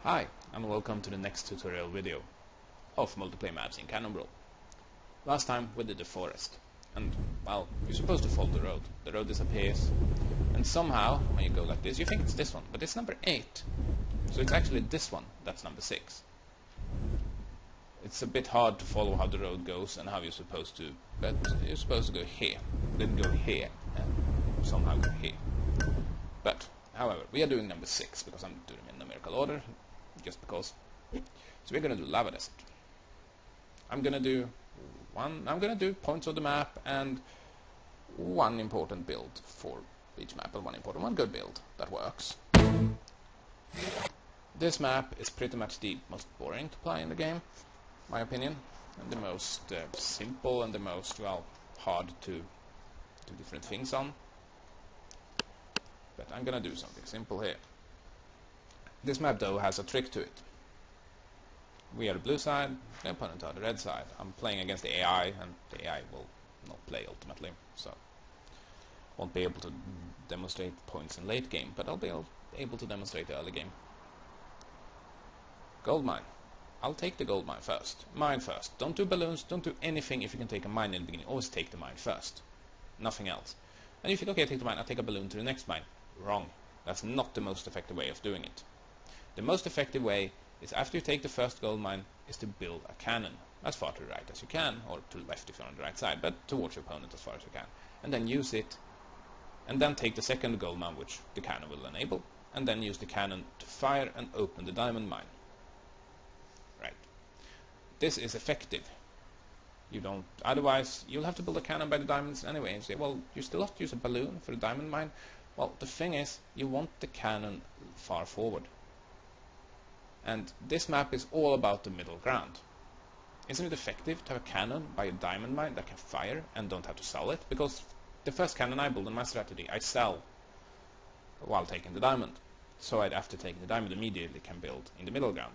Hi, and welcome to the next tutorial video of multiplayer maps in Cannon Brawl. Last time we did the forest, and, well, you're supposed to follow the road. The road disappears, and somehow, when you go like this, you think it's this one, but it's number 8. So it's actually this one that's number 6. It's a bit hard to follow how the road goes and how you're supposed to, but you're supposed to go here, then go here, and somehow go here. But, however, we are doing number 6, because I'm doing them in numerical order, just because. So we're gonna do Lava Desert. I'm gonna do points of the map and one important build for each map, and one good build that works. This map is pretty much the most boring to play in the game, my opinion, and the most simple and the most, well, hard to do different things on. But I'm gonna do something simple here. This map, though, has a trick to it. We are the blue side, the opponent are the red side. I'm playing against the AI, and the AI will not play ultimately, so won't be able to demonstrate points in late game, but I'll be able to demonstrate the early game. Gold mine. I'll take the gold mine first. Mine first. Don't do balloons, don't do anything if you can take a mine in the beginning. Always take the mine first. Nothing else. And if you think, okay, I take the mine, I'll take a balloon to the next mine. Wrong. That's not the most effective way of doing it. The most effective way is, after you take the first gold mine, is to build a cannon as far to the right as you can, or to the left if you're on the right side, but towards your opponent as far as you can, and then use it, and then take the second gold mine, which the cannon will enable, and then use the cannon to fire and open the diamond mine. Right. This is effective. Otherwise you'll have to build a cannon by the diamonds anyway, and say, well, you still have to use a balloon for the diamond mine. Well, the thing is, you want the cannon far forward. And this map is all about the middle ground. Isn't it effective to have a cannon by a diamond mine that can fire and don't have to sell it? Because the first cannon I build in my strategy, I sell while taking the diamond. So after taking the diamond, immediately can build in the middle ground.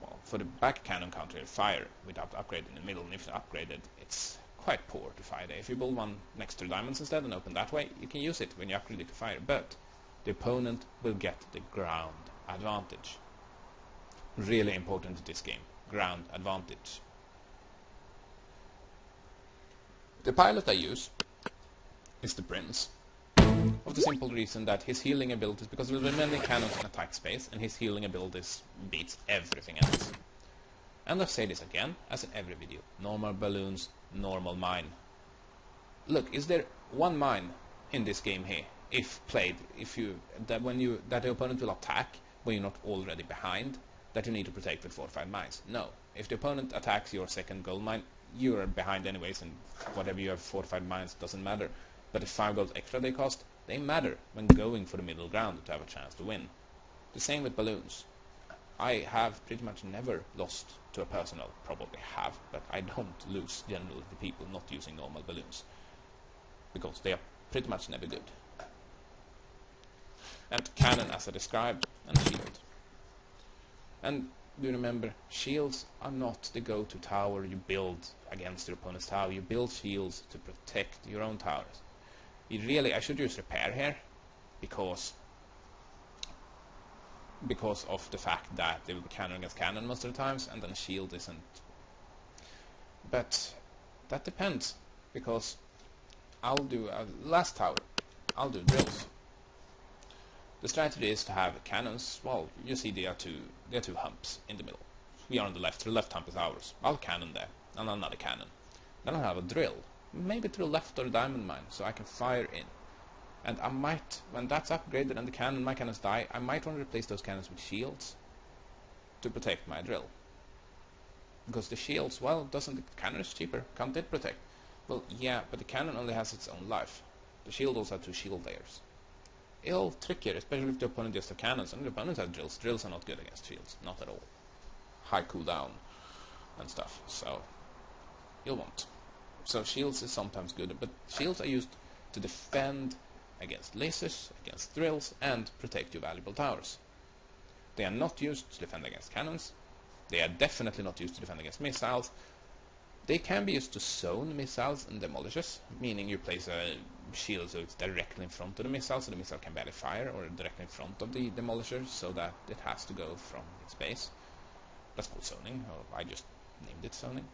Well, for the back cannon counter, fire without upgrade in the middle, and if it's upgraded, it's quite poor to fire there. If you build one next to the diamonds instead and open that way, you can use it when you upgrade it to fire, but the opponent will get the ground advantage. Really important in this game, ground advantage. The pilot I use is the Prince, of the simple reason that his healing abilities, because there are many cannons in attack space, and his healing abilities beats everything else. And I'll say this again, as in every video: normal balloons, normal mine. Look, is there one mine in this game here, if played, that the opponent will attack when you're not already behind, that you need to protect with 4 or 5 mines? No. If the opponent attacks your second gold mine, you are behind anyways, and whatever you have 4 or 5 mines doesn't matter. But the 5 gold extra they cost, they matter when going for the middle ground to have a chance to win. The same with balloons. I have pretty much never lost to a person, I'll probably have, but I don't lose generally to people not using normal balloons, because they are pretty much never good. And cannon, as I described, and shield. And do remember, shields are not the go-to tower you build against your opponent's tower. You build shields to protect your own towers. I should use repair here, because of the fact that they will be cannon against cannon most of the times, and then shield isn't. But that depends, because I'll do last tower, I'll do drills. The strategy is to have cannons. Well, you see there are two humps in the middle. We are on the left, so the left hump is ours. I'll cannon there, and another cannon. Then I'll have a drill, maybe to the left of the diamond mine, so I can fire in. And I might, when that's upgraded and my cannons die, I might want to replace those cannons with shields to protect my drill. Because the shields, well, the cannon is cheaper, can't it protect? Well, yeah, but the cannon only has its own life. The shield also has 2 shield layers. It's all trickier, especially if the opponent just has cannons, and the opponent has drills. Drills are not good against shields, not at all. High cooldown and stuff, so you'll want. So shields is sometimes good, but shields are used to defend against lasers, against drills, and protect your valuable towers. They are not used to defend against cannons. They are definitely not used to defend against missiles. They can be used to zone missiles and demolishes, meaning you place a shield so it's directly in front of the missile, so the missile can barely fire, or directly in front of the demolisher, so that it has to go from its base. That's called zoning, or I just named it zoning.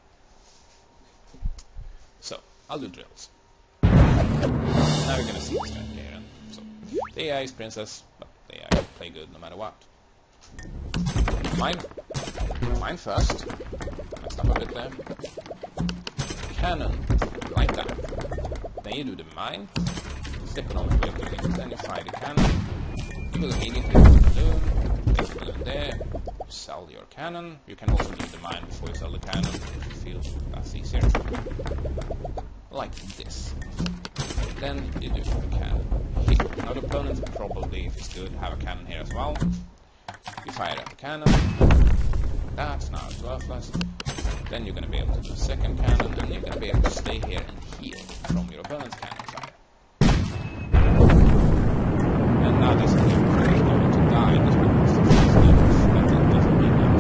So, I'll do drills. Now you're gonna see the strategy here. So, the AI is princess, but the AI will play good no matter what. Mine first. Messed up a bit there. Cannon, like that. Then you do the mine. It's the economic way of doing it. Then you fire the cannon. You will immediately put the balloon. Place the balloon there. You sell your cannon. You can also do the mine before you sell the cannon. If you feel that's easier. Like this. Then you do the cannon here. Now the opponent probably, if it's good, have a cannon here as well. You fire at the cannon. That's now it's worthless. Then you're going to be able to do a second cannon, and you're going to be able to stay here and heal from your opponent's cannon fire. And now this is going to die just because the first damage. That doesn't mean that.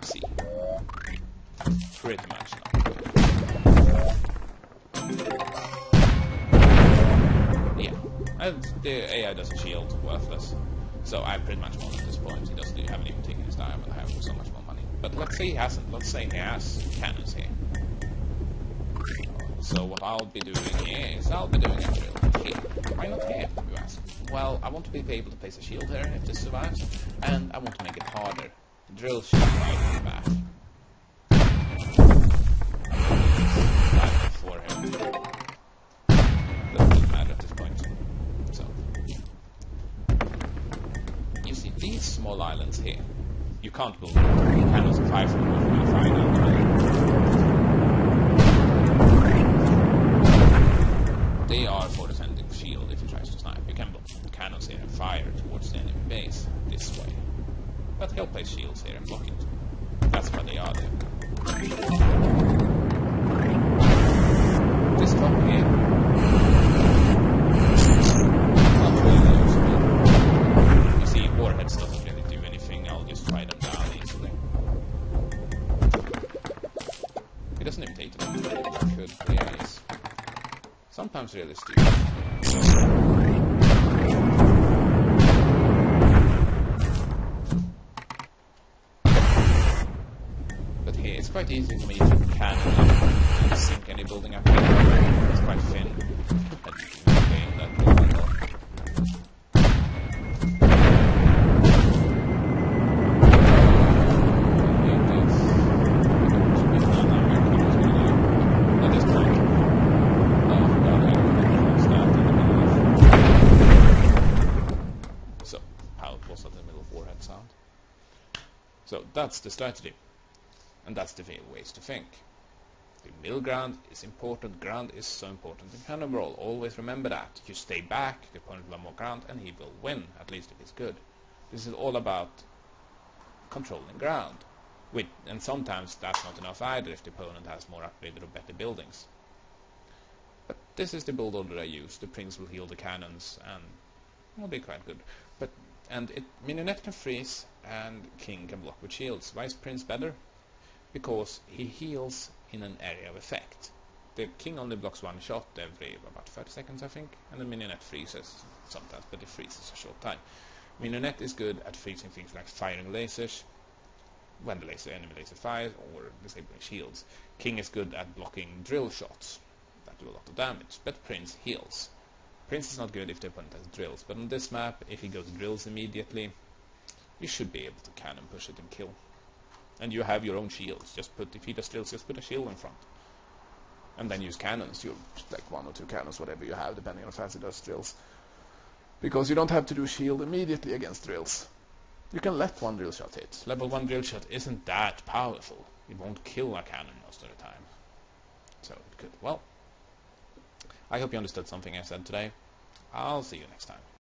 See. Pretty much not. Yeah. And the AI doesn't shield, worthless. So I pretty much won at this point. He doesn't have even taken his time, and I have so much more money. But let's say he hasn't. Let's say he has cannons here. So what I'll be doing here is I'll be doing a drill here. Why not here, you ask? Well, I want to be able to place a shield here if this survives, and I want to make it harder. The drill should be back. That for him. Doesn't matter at this point. So. You see these small islands here. You can't build cannons of 5 from them. They are for defending shield if he tries to snipe. You can build cannons here and fire towards the enemy base this way. But he'll place shields here and block it. That's why they are there. This top here. Not really useful. You see, warheads doesn't really do anything. I'll just fire them down easily. He doesn't imitate them. He could. Yeah, he's sometimes really stupid. But here, it's quite easy for me to cannon sink any building up here. It's quite thin. And that really well. So that's the strategy, and that's the ways to think. The middle ground is important. Ground is so important in Cannon Brawl. Always remember that. You stay back, the opponent will have more ground, and he will win, at least if he's good. This is all about controlling ground. And sometimes that's not enough either if the opponent has more upgraded or better buildings. But this is the build order I use. The prince will heal the cannons, and will be quite good. And Minionette can freeze, and King can block with shields. Why is Prince better? Because he heals in an area of effect. The King only blocks one shot every about 30 seconds, I think, and the Minionette freezes sometimes, but it freezes a short time. Minionette is good at freezing things like firing lasers, when the enemy laser fires, or disabling shields. King is good at blocking drill shots that do a lot of damage, but Prince heals. Prince is not good if the opponent has drills, but on this map, if he goes drills immediately, you should be able to cannon push it and kill. And you have your own shields. If he does drills, just put a shield in front. And then use cannons. You like 1 or 2 cannons, whatever you have, depending on how fast he does drills. Because you don't have to do shield immediately against drills. You can let 1 drill shot hit. Level 1 drill shot isn't that powerful. It won't kill a cannon most of the time. So it could. Well, I hope you understood something I said today. I'll see you next time.